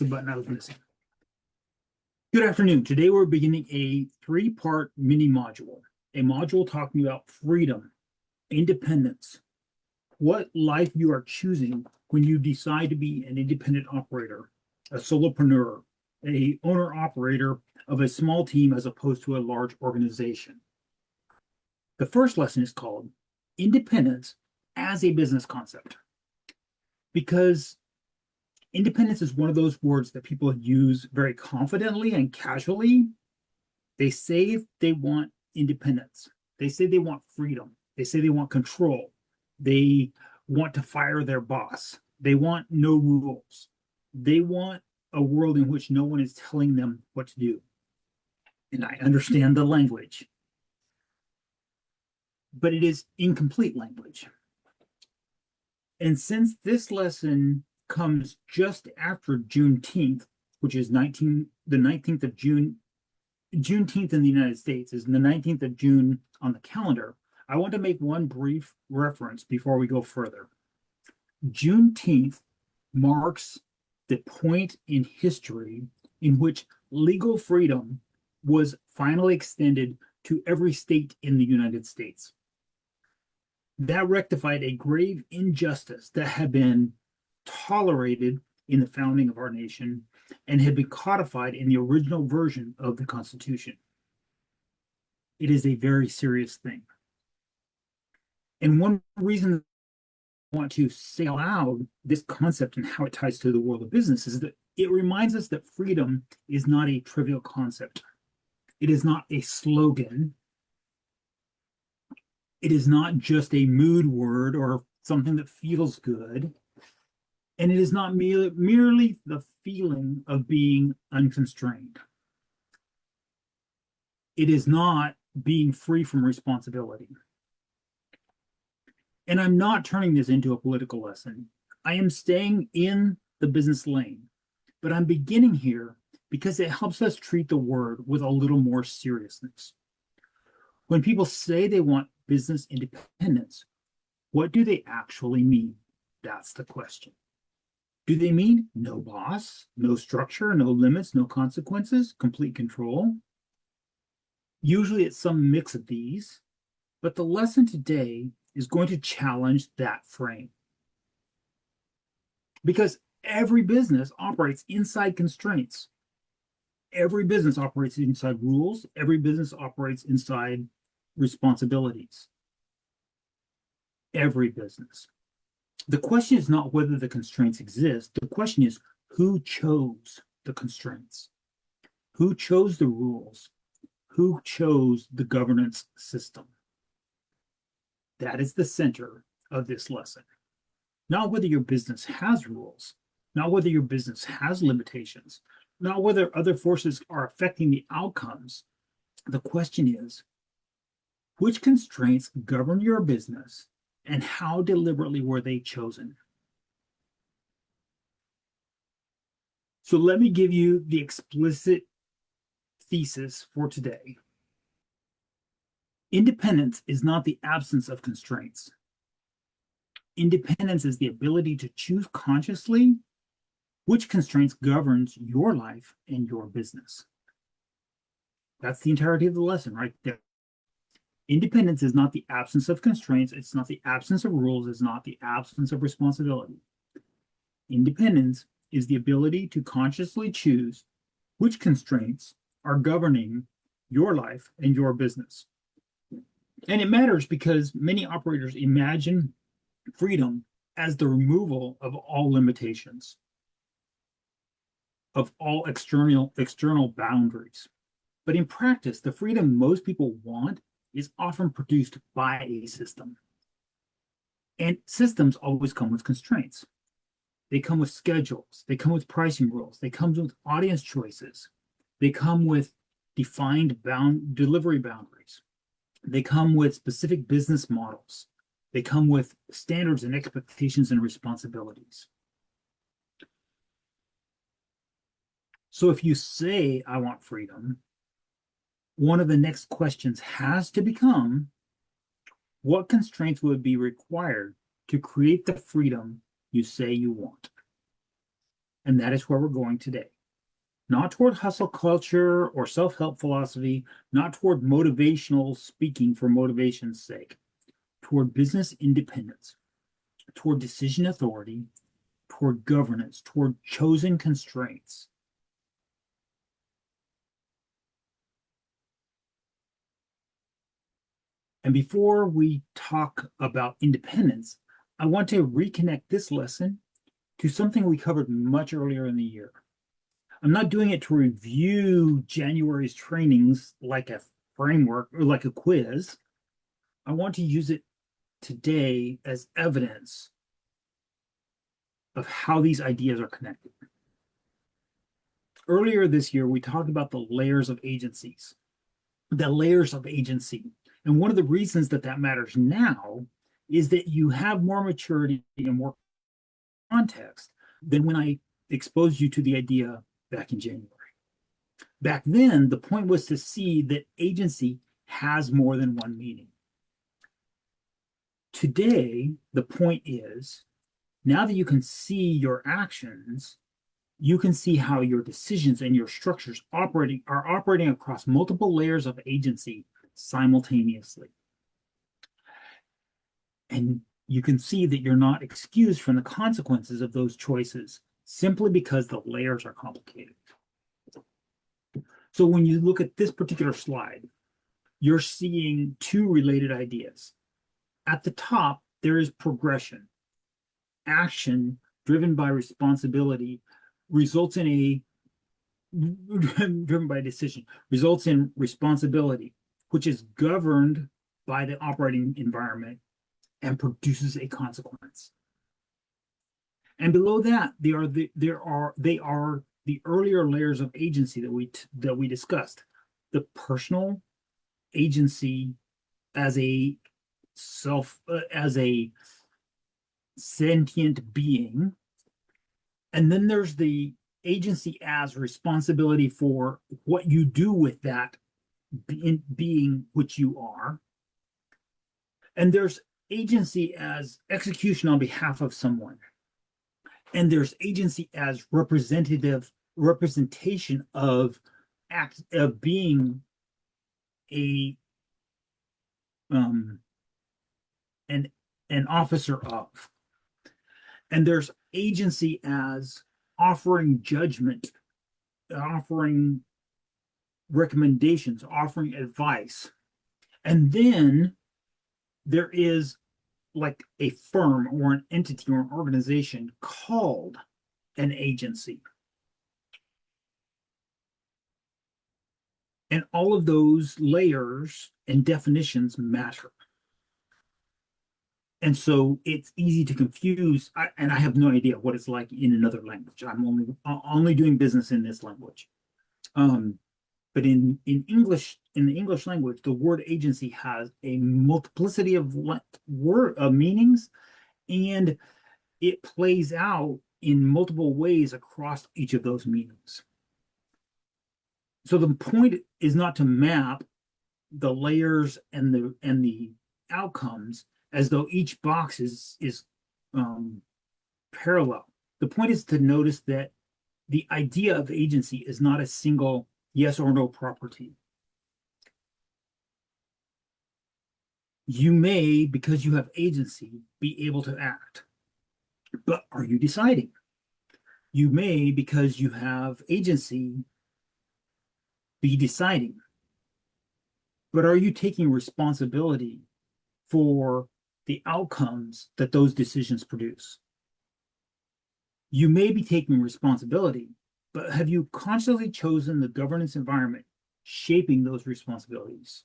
It's a button I was missing. Good afternoon. Today we're beginning a three-part mini module, a module talking about freedom, independence, what life you are choosing when you decide to be an independent operator, a solopreneur, a owner-operator of a small team as opposed to a large organization. The first lesson is called Independence as a Business Concept, because independence is one of those words that people use very confidently and casually. They say they want independence. They say they want freedom. They say they want control. They want to fire their boss. They want no rules. They want a world in which no one is telling them what to do. And I understand the language, but it is incomplete language. And since this lesson comes just after Juneteenth, which is the 19th of June. Juneteenth in the United States is the 19th of June on the calendar. I want to make one brief reference before we go further. Juneteenth marks the point in history in which legal freedom was finally extended to every state in the United States. That rectified a grave injustice that had been tolerated in the founding of our nation and had been codified in the original version of the Constitution. It is a very serious thing. And one reason I want to say aloud this concept and how it ties to the world of business is that it reminds us that freedom is not a trivial concept. It is not a slogan. It is not just a mood word or something that feels good. And it is not merely the feeling of being unconstrained. It is not being free from responsibility. And I'm not turning this into a political lesson. I am staying in the business lane, but I'm beginning here because it helps us treat the word with a little more seriousness. When people say they want business independence, what do they actually mean? That's the question. Do they mean no boss, no structure, no limits, no consequences, complete control? Usually it's some mix of these, but the lesson today is going to challenge that frame. Because every business operates inside constraints. Every business operates inside rules. Every business operates inside responsibilities. Every business. The question is not whether the constraints exist. The question is who chose the constraints? Who chose the rules? Who chose the governance system? That is the center of this lesson. Not whether your business has rules, not whether your business has limitations, not whether other forces are affecting the outcomes. The question is, which constraints govern your business? And how deliberately were they chosen? So let me give you the explicit thesis for today. Independence is not the absence of constraints. Independence is the ability to choose consciously which constraints governs your life and your business. That's the entirety of the lesson right there. Independence is not the absence of constraints. It's not the absence of rules. It's not the absence of responsibility. Independence is the ability to consciously choose which constraints are governing your life and your business. And it matters because many operators imagine freedom as the removal of all limitations, of all external boundaries. But in practice, the freedom most people want is often produced by a system. And systems always come with constraints. They come with schedules. They come with pricing rules. They come with audience choices. They come with defined delivery boundaries. They come with specific business models. They come with standards and expectations and responsibilities. So if you say, I want freedom, one of the next questions has to become, what constraints would be required to create the freedom you say you want? And that is where we're going today. Not toward hustle culture or self-help philosophy, not toward motivational speaking for motivation's sake, toward business independence, toward decision authority, toward governance, toward chosen constraints. And before we talk about independence, I want to reconnect this lesson to something we covered much earlier in the year. I'm not doing it to review January's trainings like a framework or like a quiz. I want to use it today as evidence of how these ideas are connected. Earlier this year, we talked about the layers of agencies, the layers of agency. And one of the reasons that that matters now is that you have more maturity and more context than when I exposed you to the idea back in January. Back then, the point was to see that agency has more than one meaning. Today, the point is, now that you can see your actions, you can see how your decisions and your structures are operating across multiple layers of agency simultaneously. And you can see that you're not excused from the consequences of those choices simply because the layers are complicated. So when you look at this particular slide, you're seeing two related ideas. At the top, there is progression. Action driven by responsibility results in a driven by decision, results in responsibility, which is governed by the operating environment and produces a consequence. And below that, they are the earlier layers of agency that we discussed. The personal agency as a as a sentient being, and then there's the agency as responsibility for what you do with that being which you are. And there's agency as execution on behalf of someone. And there's agency as representation of being a an officer of. And there's agency as offering judgment, offering recommendations, offering advice. And then there is like a firm or an entity or an organization called an agency. And all of those layers and definitions matter. And so it's easy to confuse, and I have no idea what it's like in another language. I'm only doing business in this language. But in English, in the English language, the word agency has a multiplicity of meanings, and it plays out in multiple ways across each of those meanings. So the point is not to map the layers and the outcomes as though each box is parallel. The point is to notice that the idea of agency is not a single yes or no property. You may, because you have agency, be able to act, but are you deciding? You may, because you have agency, be deciding, but are you taking responsibility for the outcomes that those decisions produce? You may be taking responsibility, but have you consciously chosen the governance environment shaping those responsibilities?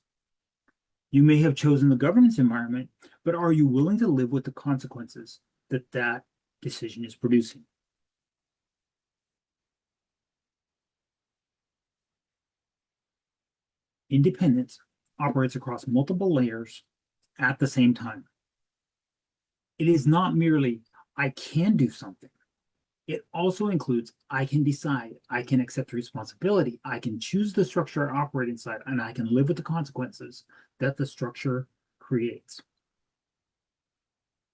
You may have chosen the governance environment, but are you willing to live with the consequences that that decision is producing? Independence operates across multiple layers at the same time. It is not merely, I can do something. It also includes, I can decide, I can accept responsibility, I can choose the structure I operate inside, and I can live with the consequences that the structure creates.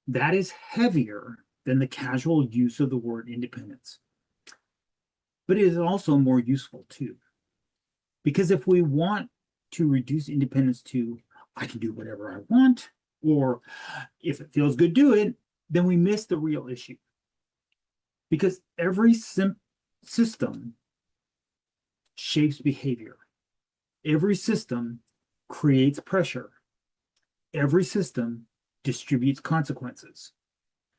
That is heavier than the casual use of the word independence. but it is also more useful too. Because if we want to reduce independence to, I can do whatever I want, or if it feels good, do it, then we miss the real issue. Because every system shapes behavior. Every system creates pressure. Every system distributes consequences.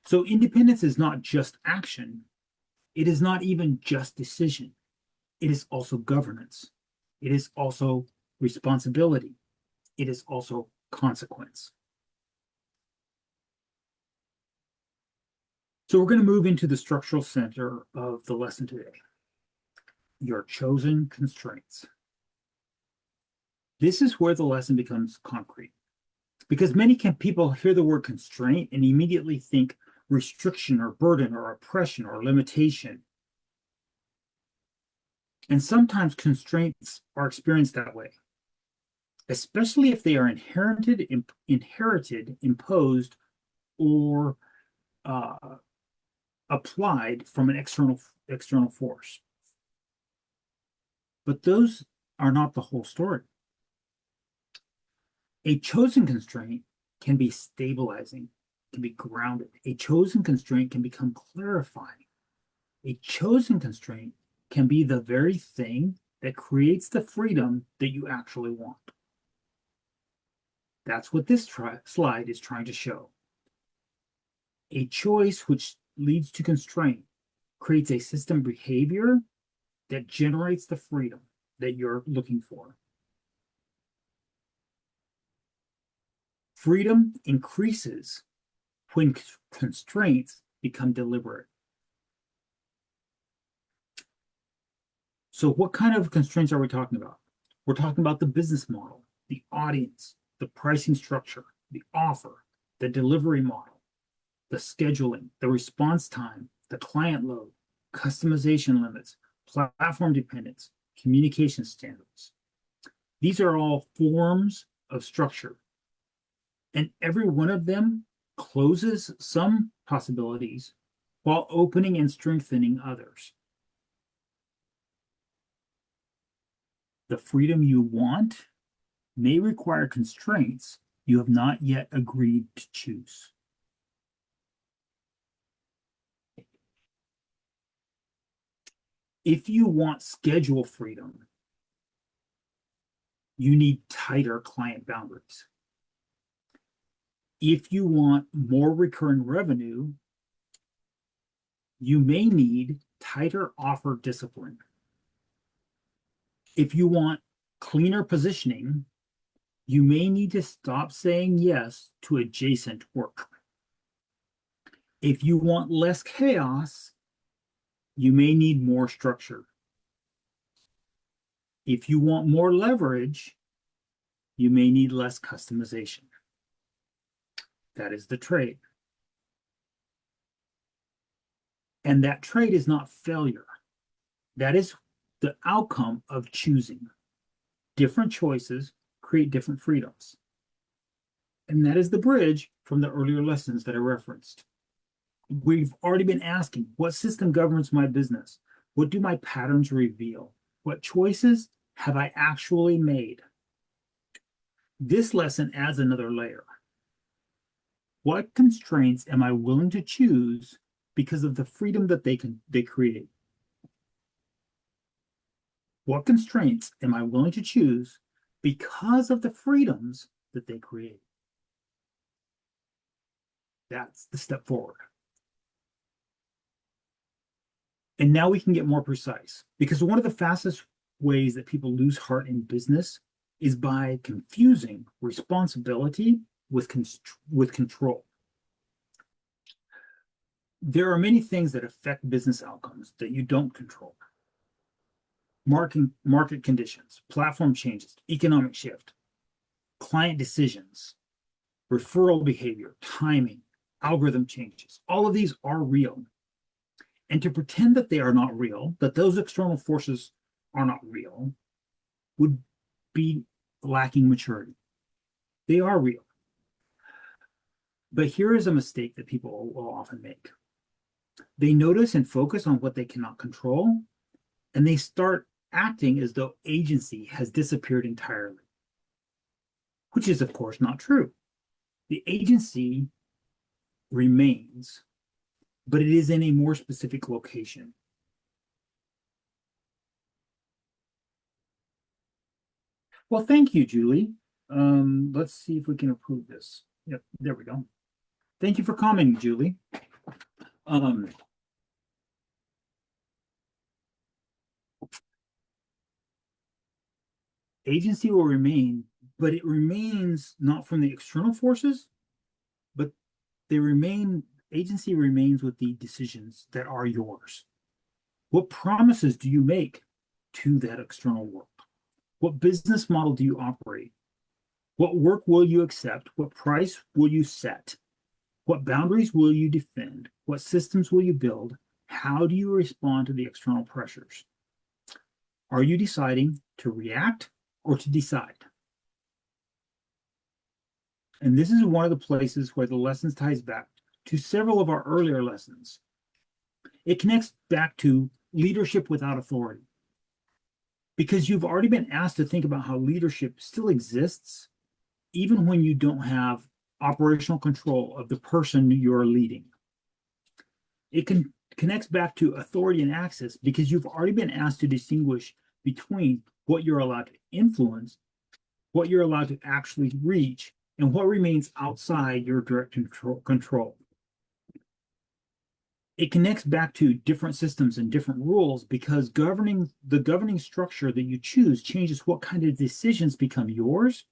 So independence is not just action. It is not even just decision. It is also governance. It is also responsibility. It is also consequence. So we're going to move into the structural center of the lesson today. Your chosen constraints. This is where the lesson becomes concrete. Because many people hear the word constraint and immediately think restriction or burden or oppression or limitation. And sometimes constraints are experienced that way, especially if they are inherited, imposed, or applied from an external force. But those are not the whole story. A chosen constraint can be stabilizing, can be grounded. A chosen constraint can become clarifying. A chosen constraint can be the very thing that creates the freedom that you actually want. That's what this slide is trying to show. A choice which leads to constraint creates a system behavior that generates the freedom that you're looking for. Freedom increases when constraints become deliberate. So what kind of constraints are we talking about? We're talking about the business model, the audience, the pricing structure, the offer, the delivery model, the scheduling, the response time, the client load, customization limits, platform dependence, communication standards. These are all forms of structure, and every one of them closes some possibilities while opening and strengthening others. The freedom you want may require constraints you have not yet agreed to choose. If you want schedule freedom, you need tighter client boundaries. If you want more recurring revenue, you may need tighter offer discipline. If you want cleaner positioning, you may need to stop saying yes to adjacent work. If you want less chaos, you may need more structure. If you want more leverage, you may need less customization. That is the trade. And that trade is not failure. That is the outcome of choosing. Different choices create different freedoms. And that is the bridge from the earlier lessons that I referenced. We've already been asking, what system governs my business? What do my patterns reveal? What choices have I actually made? This lesson adds another layer. What constraints am I willing to choose because of the freedom that they create? What constraints am I willing to choose because of the freedoms that they create? That's the step forward. And now we can get more precise, because one of the fastest ways that people lose heart in business is by confusing responsibility with control. There are many things that affect business outcomes that you don't control. Market conditions, platform changes, economic shift, client decisions, referral behavior, timing, algorithm changes. All of these are real. And to pretend that they are not real, that those external forces are not real, would be lacking maturity. They are real. But here is a mistake that people will often make. They notice and focus on what they cannot control, and they start acting as though agency has disappeared entirely, which is, of course, not true. The agency remains, but it is in a more specific location. Well, thank you, Julie. Let's see if we can approve this. Yep, there we go. Thank you for commenting, Julie. Um, Agency will remain, but it remains not from the external forces, but agency remains with the decisions that are yours. What promises do you make to that external world? What business model do you operate? What work will you accept? What price will you set? What boundaries will you defend? What systems will you build? How do you respond to the external pressures? Are you deciding to react or to decide? And this is one of the places where the lessons ties back to several of our earlier lessons. It connects back to leadership without authority. Because you've already been asked to think about how leadership still exists, even when you don't have operational control of the person you're leading. It connects back to authority and access because you've already been asked to distinguish between what you're allowed to influence, what you're allowed to actually reach, and what remains outside your direct control. It connects back to different systems and different rules because the governing structure that you choose changes what kind of decisions become yours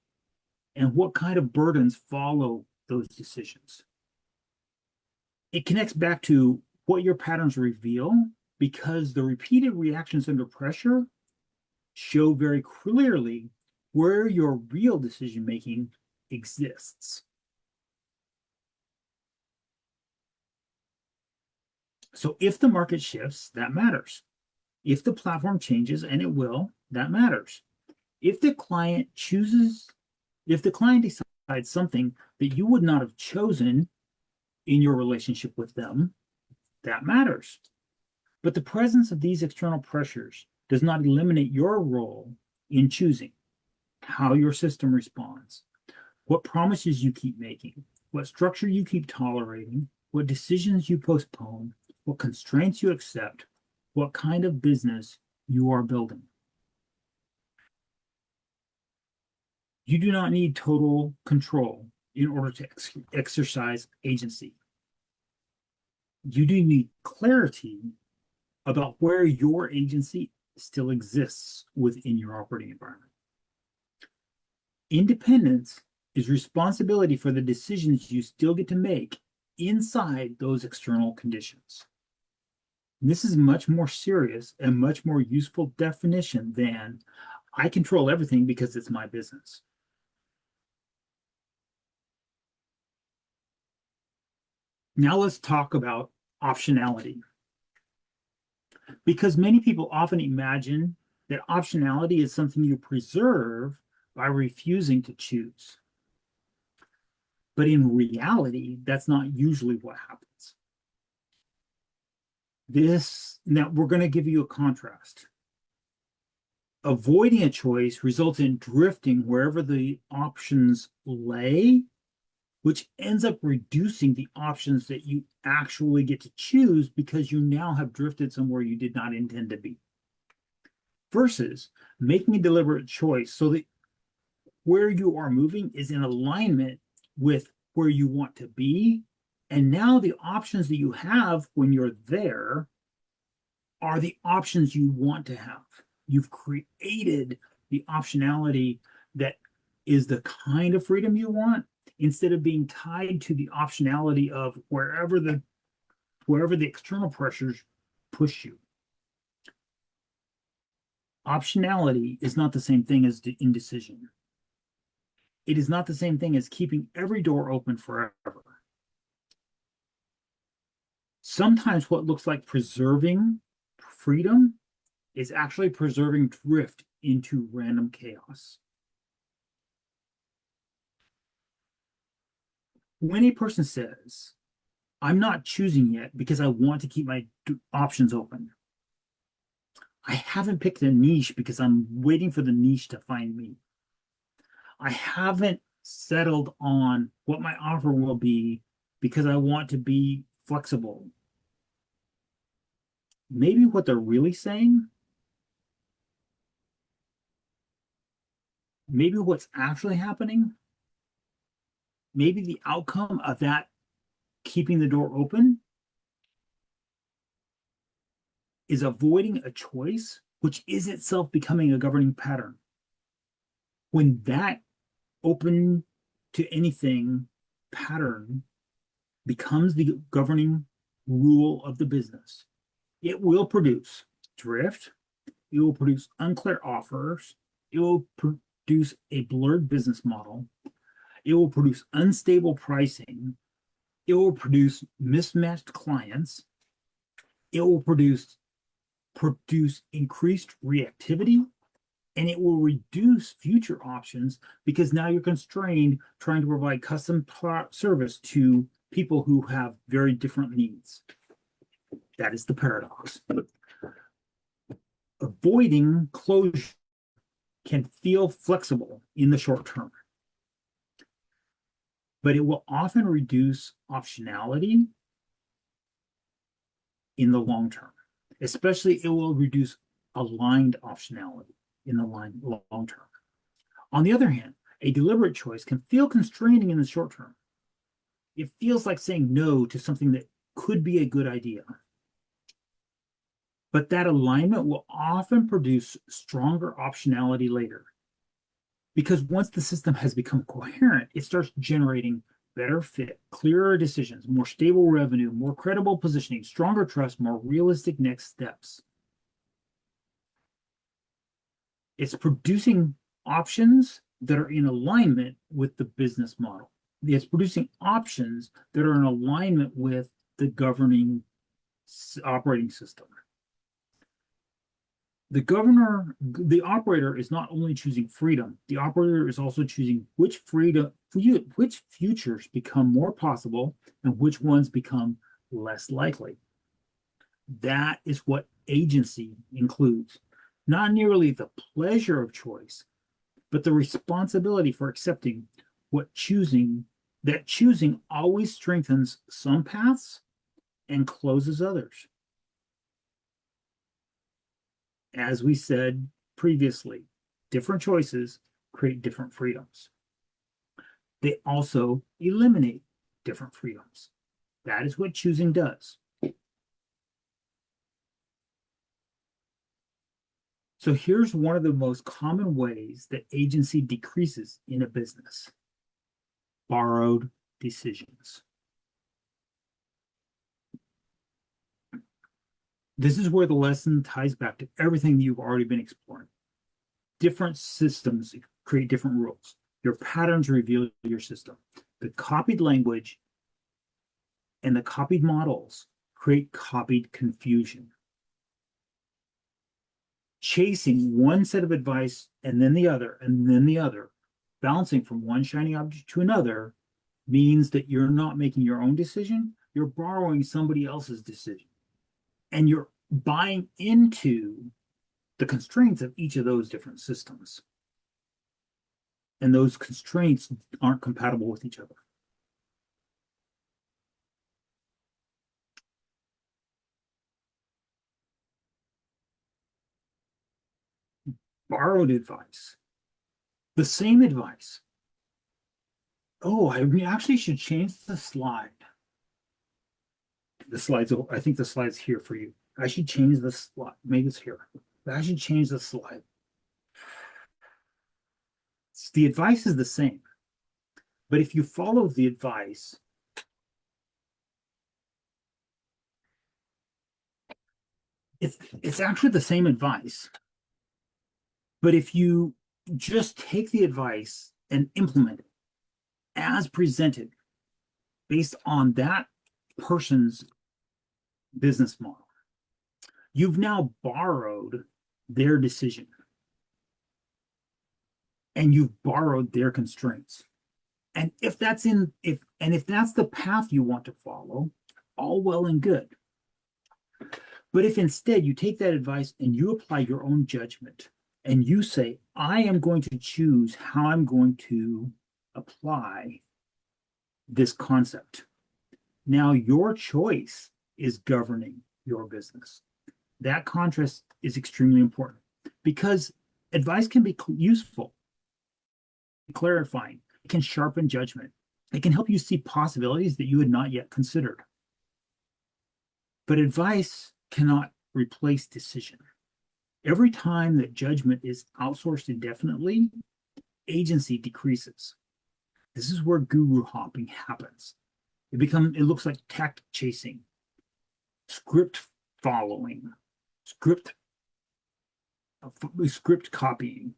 and what kind of burdens follow those decisions. It connects back to what your patterns reveal because the repeated reactions under pressure show very clearly where your real decision making exists. So if the market shifts, that matters. If the platform changes, and it will, that matters. If the client decides something that you would not have chosen in your relationship with them, that matters. But the presence of these external pressures does not eliminate your role in choosing how your system responds, what promises you keep making, what structure you keep tolerating, what decisions you postpone, what constraints you accept, what kind of business you are building. You do not need total control in order to exercise agency. You do need clarity about where your agency still exists within your operating environment. Independence is responsibility for the decisions you still get to make inside those external conditions. And this is much more serious and much more useful definition than I control everything because it's my business. Now let's talk about optionality. Because many people often imagine that optionality is something you preserve by refusing to choose. But in reality, that's not usually what happens. Now we're going to give you a contrast. Avoiding a choice results in drifting wherever the options lay, which ends up reducing the options that you actually get to choose because you now have drifted somewhere you did not intend to be. Versus making a deliberate choice so that where you are moving is in alignment with where you want to be. And now the options that you have when you're there are the options you want to have. You've created the optionality that is the kind of freedom you want instead of being tied to the optionality of wherever the external pressures push you. Optionality is not the same thing as indecision. It is not the same thing as keeping every door open forever. Sometimes what looks like preserving freedom is actually preserving drift into random chaos. When a person says, I'm not choosing yet because I want to keep my options open, I haven't picked a niche because I'm waiting for the niche to find me. I haven't settled on what my offer will be because I want to be flexible. Maybe what they're really saying, maybe what's actually happening, maybe the outcome of that keeping the door open is avoiding a choice, which is itself becoming a governing pattern. When that open to anything pattern becomes the governing rule of the business, it will produce drift, it will produce unclear offers, it will produce a blurred business model, it will produce unstable pricing, it will produce mismatched clients, it will produce increased reactivity, and it will reduce future options because now you're constrained trying to provide custom service to people who have very different needs. That is the paradox. Avoiding closure can feel flexible in the short term, but it will often reduce optionality in the long term. Especially, it will reduce aligned optionality in the long term. On the other hand, a deliberate choice can feel constraining in the short term. It feels like saying no to something that could be a good idea. But that alignment will often produce stronger optionality later. Because once the system has become coherent, it starts generating better fit, clearer decisions, more stable revenue, more credible positioning, stronger trust, more realistic next steps. It's producing options that are in alignment with the business model. It's producing options that are in alignment with the governing operating system. The operator is not only choosing freedom, the operator is also choosing which futures become more possible and which ones become less likely. That is what agency includes. Not merely the pleasure of choice, but the responsibility for accepting that choosing always strengthens some paths and closes others. As we said previously, different choices create different freedoms. They also eliminate different freedoms. That is what choosing does. So here's one of the most common ways that agency decreases in a business: borrowed decisions. This is where the lesson ties back to everything you've already been exploring. Different systems create different rules. Your patterns reveal your system. The copied language and the copied models create copied confusion. Chasing one set of advice and then the other, and then the other, bouncing from one shiny object to another, means that you're not making your own decision, you're borrowing somebody else's decision. And you're buying into the constraints of each of those different systems. And those constraints aren't compatible with each other. Borrowed advice. The same advice. Oh, I actually should change the slide. I think the slide's here for you. I should change the slide. Maybe it's here. I should change the slide. The advice is the same. But if you follow the advice, it's actually the same advice. But if you just take the advice and implement it as presented based on that person's business model, you've now borrowed their decision and you've borrowed their constraints. And if that's the path you want to follow, all well and good. But if instead you take that advice and you apply your own judgment and you say, I am going to choose how I'm going to apply this concept. Now your choice is governing your business. That contrast is extremely important because advice can be useful, clarifying, it can sharpen judgment, it can help you see possibilities that you had not yet considered. But advice cannot replace decision. Every time that judgment is outsourced indefinitely, agency decreases. This is where guru hopping happens. It looks like tactic chasing, script following, script copying,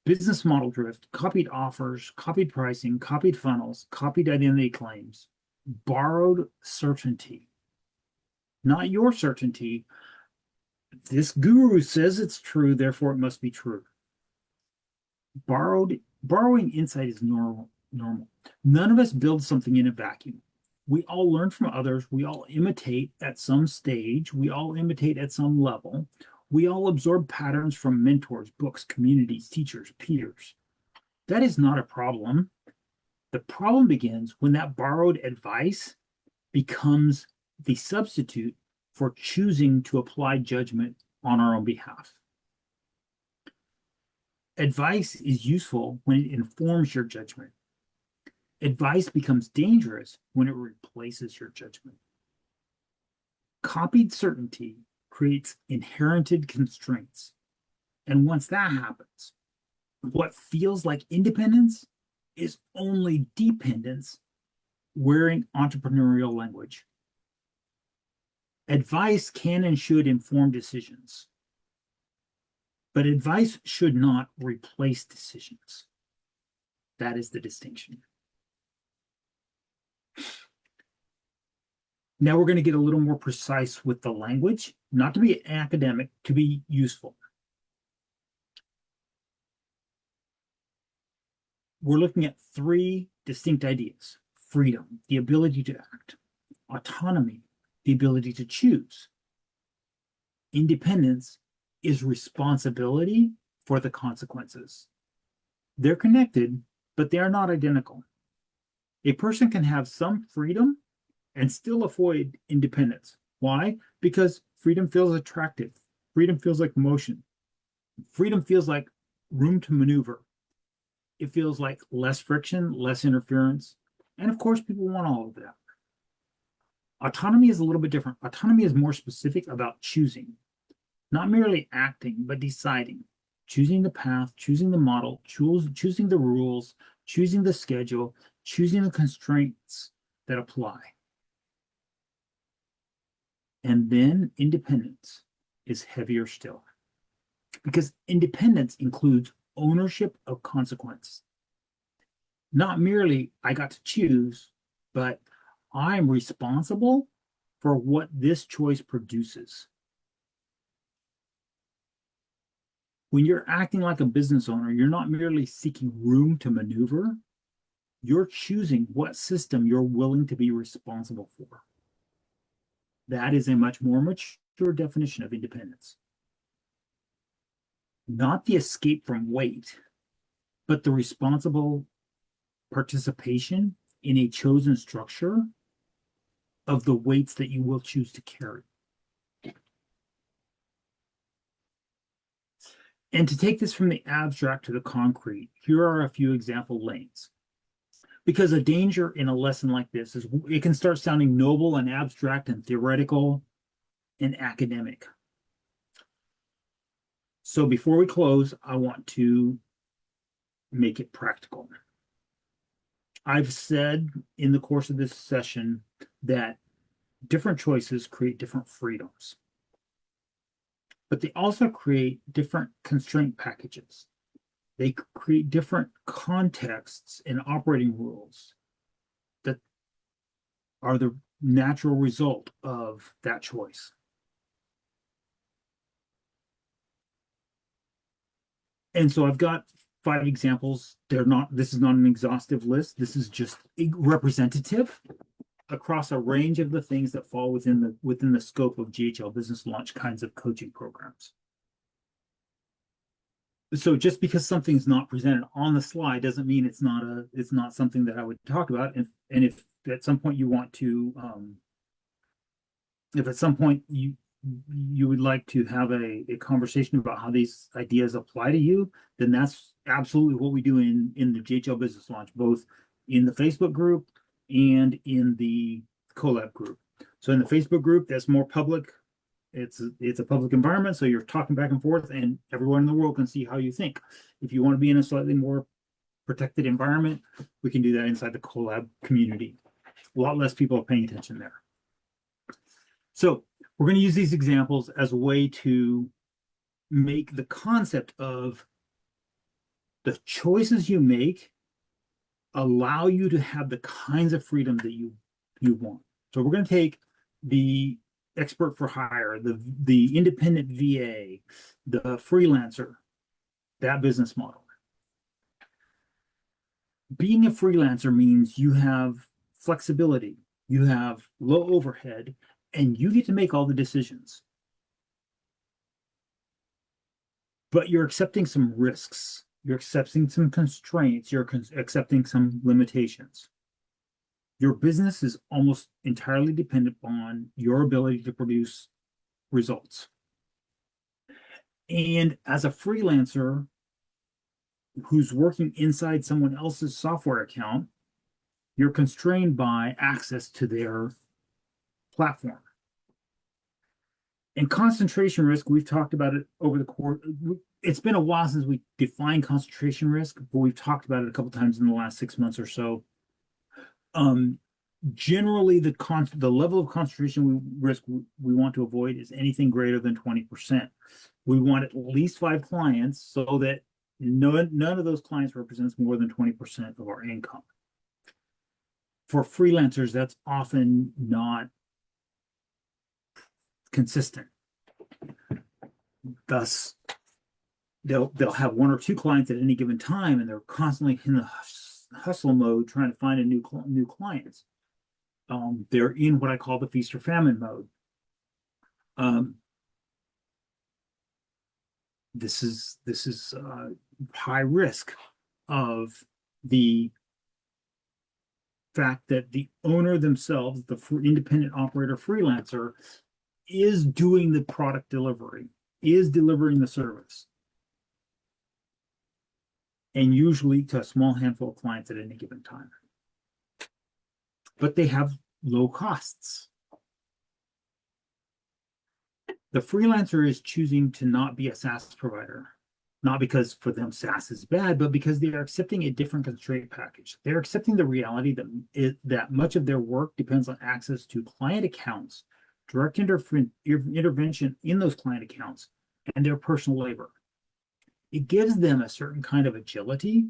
business model drift, copied offers, copied pricing, copied funnels, copied identity claims, borrowed certainty. Not your certainty. This guru says it's true, therefore it must be true. Borrowing insight is normal. None of us build something in a vacuum. We all learn from others. We all imitate at some stage. We all imitate at some level. We all absorb patterns from mentors, books, communities, teachers, peers. That is not a problem. The problem begins when that borrowed advice becomes the substitute for choosing to apply judgment on our own behalf. Advice is useful when it informs your judgment. Advice becomes dangerous when it replaces your judgment. Copied certainty creates inherited constraints. And once that happens, what feels like independence is only dependence wearing entrepreneurial language. Advice can and should inform decisions, but advice should not replace decisions. That is the distinction. Now we're going to get a little more precise with the language, not to be academic, to be useful. We're looking at three distinct ideas: freedom, the ability to act; autonomy, the ability to choose; independence is responsibility for the consequences. They're connected, but they are not identical. A person can have some freedom and still avoid independence. Why? Because freedom feels attractive. Freedom feels like motion. Freedom feels like room to maneuver. It feels like less friction, less interference. And of course, people want all of that. Autonomy is a little bit different. Autonomy is more specific about choosing, not merely acting, but deciding, choosing the path, choosing the model, choosing the rules, choosing the schedule, choosing the constraints that apply. And then independence is heavier still, because independence includes ownership of consequence. Not merely I got to choose, but I'm responsible for what this choice produces. When you're acting like a business owner, you're not merely seeking room to maneuver, you're choosing what system you're willing to be responsible for. That is a much more mature definition of independence. Not the escape from weight, but the responsible participation in a chosen structure of the weights that you will choose to carry. And to take this from the abstract to the concrete, here are a few example lanes. Because a danger in a lesson like this is it can start sounding noble and abstract and theoretical and academic. So before we close, I want to make it practical. I've said in the course of this session that different choices create different freedoms, but they also create different constraint packages. They create different contexts and operating rules that are the natural result of that choice. And so I've got 5 examples. This is not an exhaustive list. This is just representative. across a range of the things that fall within the scope of GHL Business Launch kinds of coaching programs. So just because something's not presented on the slide doesn't mean it's not something that I would talk about. And if at some point you want to, if at some point you would like to have a conversation about how these ideas apply to you, then that's absolutely what we do in the GHL Business Launch, both in the Facebook group and in the collab group. So in the Facebook group, that's more public. It's a public environment, so you're talking back and forth, and everyone in the world can see how you think. If you want to be in a slightly more protected environment, we can do that inside the collab community. A lot less people are paying attention there. So we're going to use these examples as a way to make the concept of the choices you make allow you to have the kinds of freedom that you want. So we're going to take the expert for hire, the independent VA, the freelancer, that business model. Being a freelancer means you have flexibility, you have low overhead, and you get to make all the decisions. But you're accepting some risks, you're accepting some constraints, you're accepting some limitations. Your business is almost entirely dependent on your ability to produce results. And as a freelancer who's working inside someone else's software account, you're constrained by access to their platform. And concentration risk, we've talked about it over the course. It's been a while since we defined concentration risk, but we've talked about it a couple times in the last 6 months or so. Generally, the level of concentration risk we want to avoid is anything greater than 20%. We want at least 5 clients so that none of those clients represents more than 20% of our income. For freelancers, that's often not consistent. Thus, they'll have 1 or 2 clients at any given time, and they're constantly in the hustle mode trying to find new clients. They're in what I call the feast or famine mode. This is high risk of the fact that the owner themselves, the independent operator freelancer, is doing the product delivery, is delivering the service, and usually to a small handful of clients at any given time. But they have low costs. The freelancer is choosing to not be a SaaS provider, not because for them SaaS is bad, but because they are accepting a different constraint package. They're accepting the reality that much of their work depends on access to client accounts, direct intervention in those client accounts, and their personal labor. It gives them a certain kind of agility,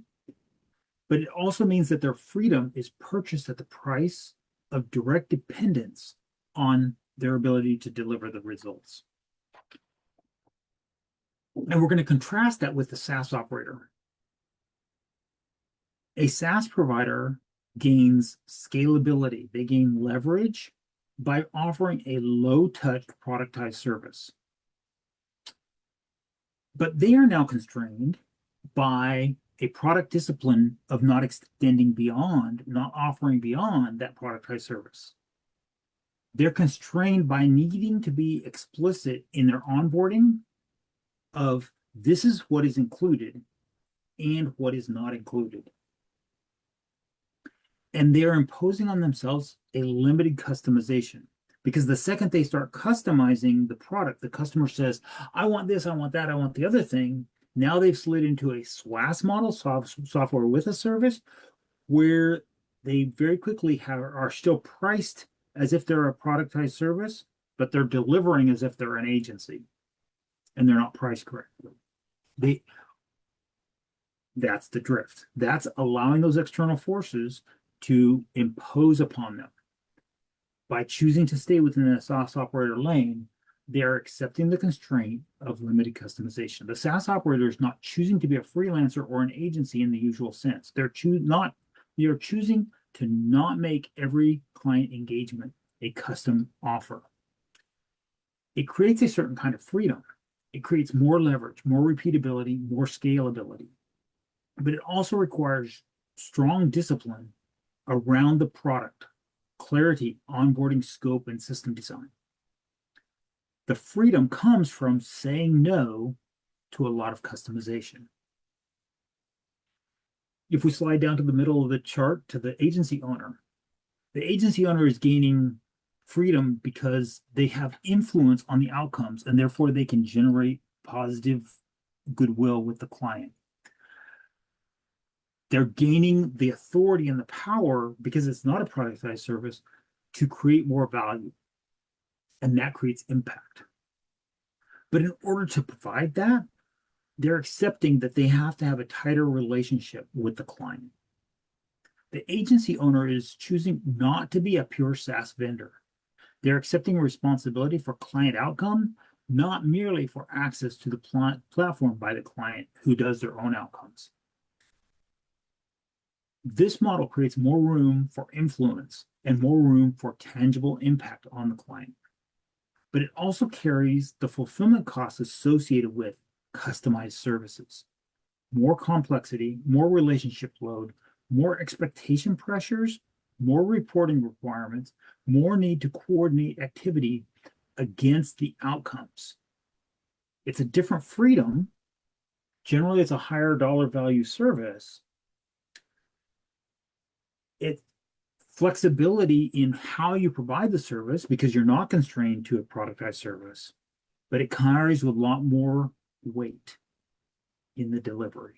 but it also means that their freedom is purchased at the price of direct dependence on their ability to deliver the results. And we're going to contrast that with the SaaS operator. A SaaS provider gains scalability. They gain leverage by offering a low-touch productized service. But they are now constrained by a product discipline of not extending beyond, not offering beyond that productized service. They're constrained by needing to be explicit in their onboarding of this is what is included and what is not included. And they're imposing on themselves a limited customization, because the second they start customizing the product, the customer says, I want this, I want that, I want the other thing. Now they've slid into a SWAS model, software with a service, where they very quickly are still priced as if they're a productized service, but they're delivering as if they're an agency, and they're not priced correctly. That's the drift. That's allowing those external forces to impose upon them. By choosing to stay within the SaaS operator lane, they're accepting the constraint of limited customization. The SaaS operator is not choosing to be a freelancer or an agency in the usual sense. They're choosing to not make every client engagement a custom offer. It creates a certain kind of freedom. It creates more leverage, more repeatability, more scalability. But it also requires strong discipline around the product, clarity, onboarding scope, and system design. The freedom comes from saying no to a lot of customization. If we slide down to the middle of the chart to the agency owner is gaining freedom because they have influence on the outcomes, and therefore they can generate positive goodwill with the client. They're gaining the authority and the power, because it's not a productized service, to create more value, and that creates impact. But in order to provide that, they're accepting that they have to have a tighter relationship with the client. The agency owner is choosing not to be a pure SaaS vendor. They're accepting responsibility for client outcome, not merely for access to the platform by the client who does their own outcomes. This model creates more room for influence and more room for tangible impact on the client. But it also carries the fulfillment costs associated with customized services. More complexity, more relationship load, more expectation pressures, more reporting requirements, more need to coordinate activity against the outcomes. It's a different freedom. Generally, it's a higher dollar value service. It's flexibility in how you provide the service, because you're not constrained to a productized service, but it carries with a lot more weight in the delivery.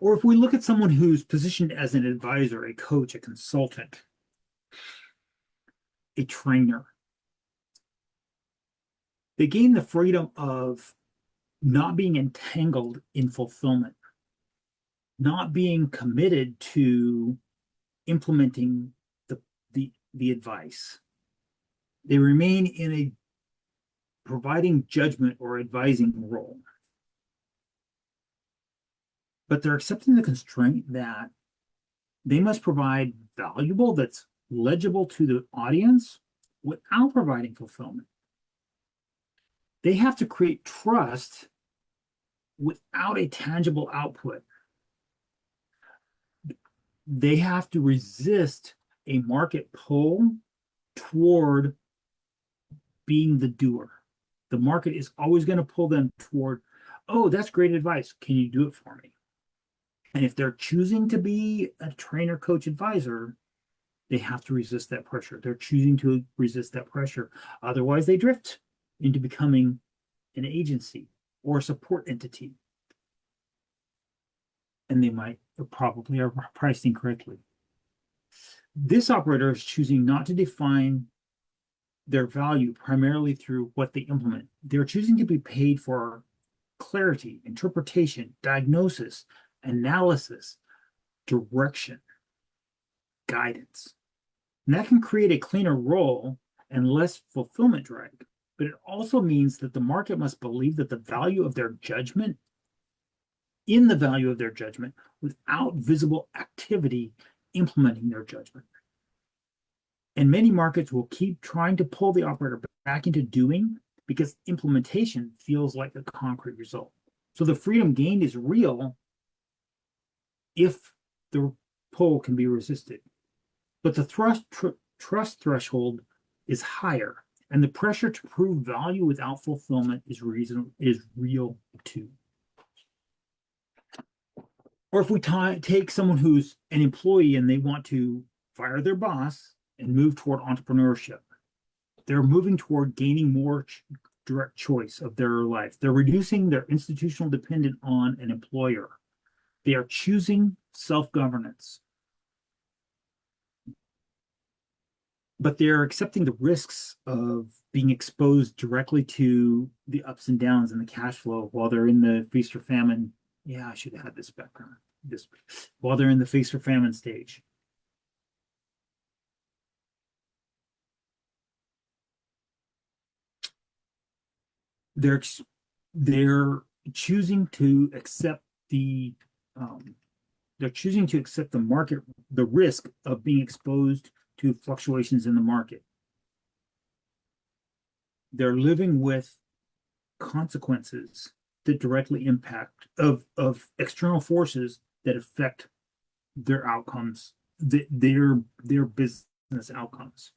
Or if we look at someone who's positioned as an advisor, a coach, a consultant, a trainer, they gain the freedom of not being entangled in fulfillment, not being committed to implementing the advice. They remain in a providing judgment or advising role. But they're accepting the constraint that they must provide valuable that's legible to the audience without providing fulfillment. They have to create trust without a tangible output. They have to resist a market pull toward being the doer. The market is always going to pull them toward, oh, that's great advice. Can you do it for me? And if they're choosing to be a trainer, coach, advisor, they have to resist that pressure. They're choosing to resist that pressure. Otherwise, they drift into becoming an agency or a support entity. And they might probably are priced incorrectly. This operator is choosing not to define their value primarily through what they implement. They're choosing to be paid for clarity, interpretation, diagnosis, analysis, direction, guidance. And that can create a cleaner role and less fulfillment drag. But it also means that the market must believe that the value of their judgment, without visible activity implementing their judgment. And many markets will keep trying to pull the operator back into doing, because implementation feels like a concrete result. So the freedom gained is real if the pull can be resisted. But the trust threshold is higher, and the pressure to prove value without fulfillment is real too. Or if we take someone who's an employee and they want to fire their boss and move toward entrepreneurship, they're moving toward gaining more direct choice of their life. They're reducing their institutional dependence on an employer. They are choosing self-governance. But they're accepting the risks of being exposed directly to the ups and downs and the cash flow while they're in the feast or famine. Yeah, I should have had this background. While they're in the feast or famine stage. They're choosing to accept the They're choosing to accept the risk of being exposed to fluctuations in the market. They're living with consequences that directly impact of external forces that affect their outcomes, their business outcomes.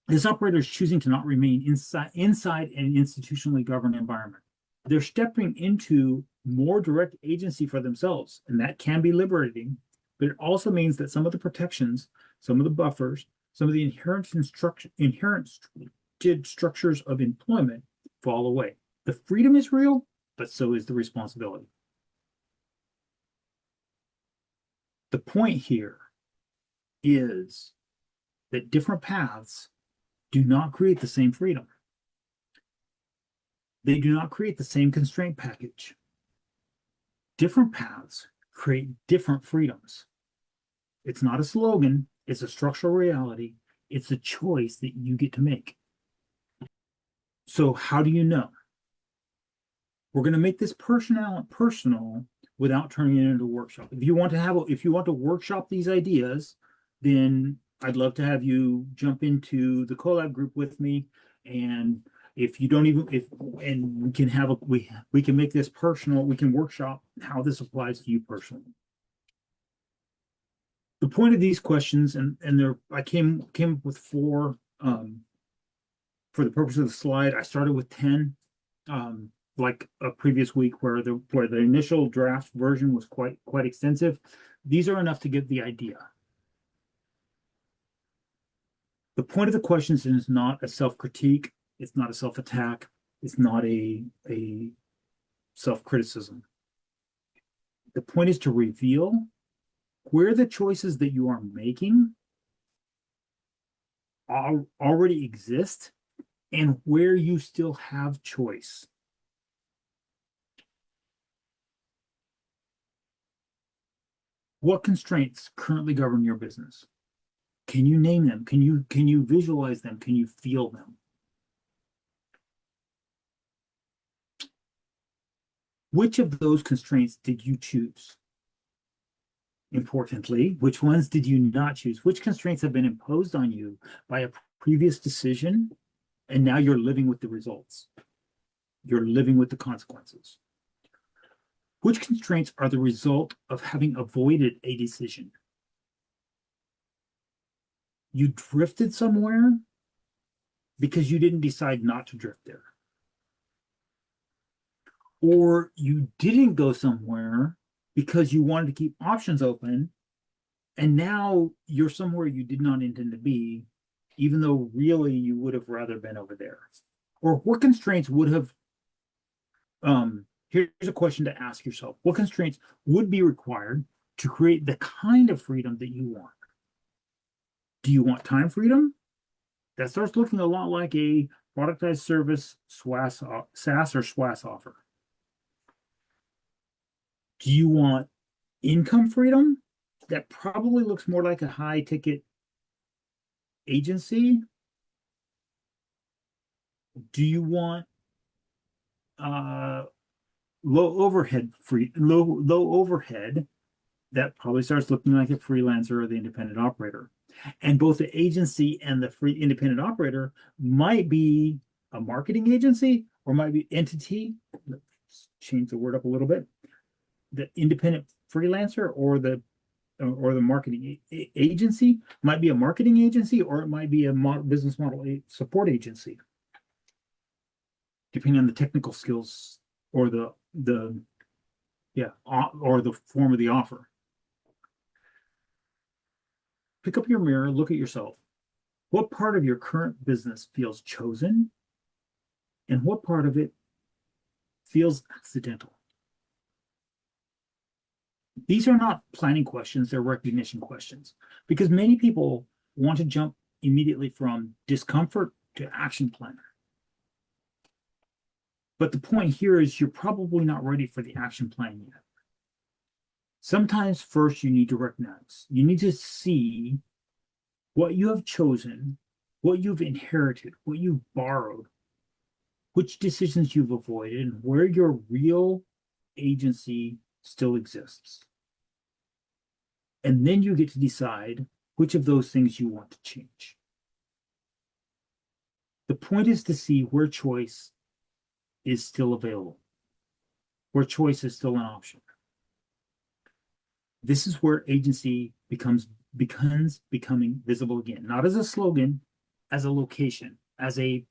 This operator is choosing to not remain inside an institutionally governed environment. They're stepping into more direct agency for themselves, and that can be liberating, but it also means that some of the protections, some of the buffers, some of the inherent structures of employment fall away. The freedom is real, but so is the responsibility. The point here is that different paths do not create the same freedom. They do not create the same constraint package. Different paths create different freedoms. It's not a slogan, it's a structural reality. It's a choice that you get to make. So how do you know? We're going to make this personal without turning it into a workshop. If you want to workshop these ideas, then I'd love to have you jump into the collab group with me. And if you don't even, and we can make this personal, we can workshop how this applies to you personally. The point of these questions, I came up with 4 for the purpose of the slide. I started with 10, like a previous week where the initial draft version was quite extensive. These are enough to get the idea. The point of the questions is not a self-critique. It's not a self-attack. It's not a self-criticism. The point is to reveal where the choices that you are making already exist and where you still have choice. What constraints currently govern your business? Can you name them? Can you visualize them? Can you feel them? Which of those constraints did you choose? Importantly, which ones did you not choose? Which constraints have been imposed on you by a previous decision, and now you're living with the results? You're living with the consequences. Which constraints are the result of having avoided a decision? You drifted somewhere because you didn't decide not to drift there. Or you didn't go somewhere because you wanted to keep options open, and now you're somewhere you did not intend to be, even though really you would have rather been over there. Or what constraints would have, here's a question to ask yourself. What constraints would be required to create the kind of freedom that you want? Do you want time freedom? That starts looking a lot like a productized service SaaS or SWAS offer. Do you want income freedom? That probably looks more like a high ticket agency. Do you want low overhead? That probably starts looking like a freelancer or the independent operator. And both the agency and the free independent operator might be a marketing agency or might be entity. Let's change the word up a little bit. The independent freelancer or the marketing agency might be a marketing agency, or it might be a business model support agency, depending on the technical skills or the form of the offer. Pick up your mirror, look at yourself. What part of your current business feels chosen, and what part of it feels accidental? These are not planning questions, they're recognition questions, because many people want to jump immediately from discomfort to action planner. But the point here is you're probably not ready for the action plan yet. Sometimes first you need to recognize, you need to see what you have chosen, what you've inherited, what you've borrowed, which decisions you've avoided, and where your real agency still exists. And then you get to decide which of those things you want to change. The point is to see where choice is still available, where choice is still an option. This is where agency becomes becoming visible again, not as a slogan, as a location, as a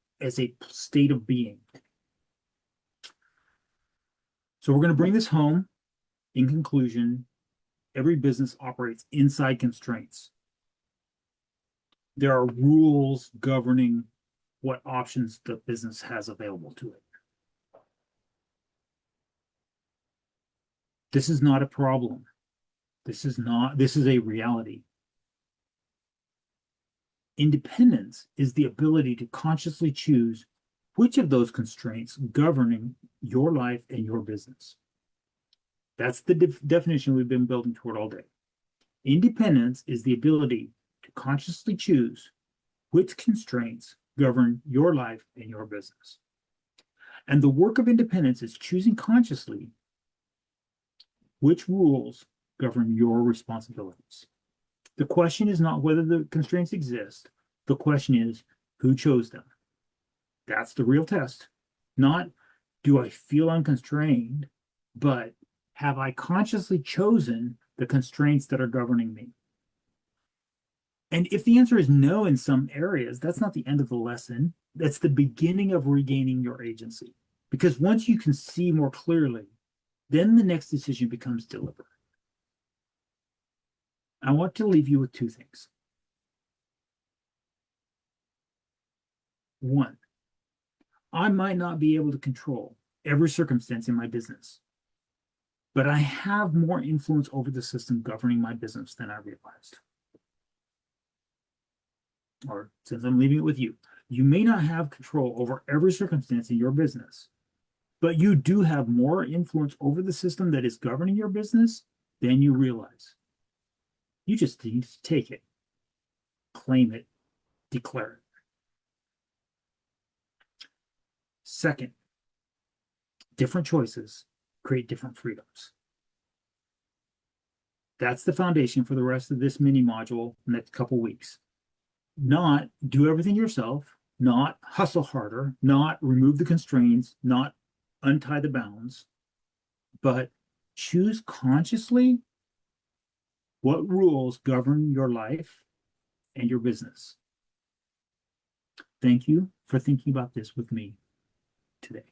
state of being. So we're going to bring this home. In conclusion, every business operates inside constraints. There are rules governing what options the business has available to it. This is not a problem. This is a reality. Independence is the ability to consciously choose which of those constraints governing your life and your business. That's the definition we've been building toward all day. Independence is the ability to consciously choose which constraints govern your life and your business. And the work of independence is choosing consciously which rules govern your responsibilities. The question is not whether the constraints exist. The question is who chose them. That's the real test. Not do I feel unconstrained, but have I consciously chosen the constraints that are governing me? And if the answer is no in some areas, that's not the end of the lesson. That's the beginning of regaining your agency. Because once you can see more clearly, then the next decision becomes deliberate. I want to leave you with two things. One, I might not be able to control every circumstance in my business, but I have more influence over the system governing my business than I realized. Or since I'm leaving it with you, you may not have control over every circumstance in your business, but you do have more influence over the system that is governing your business than you realize. You just need to take it, claim it, declare it. Second, different choices create different freedoms. That's the foundation for the rest of this mini module in the next couple weeks. Not do everything yourself, not hustle harder, not remove the constraints, not untie the bounds, but choose consciously what rules govern your life and your business. Thank you for thinking about this with me today.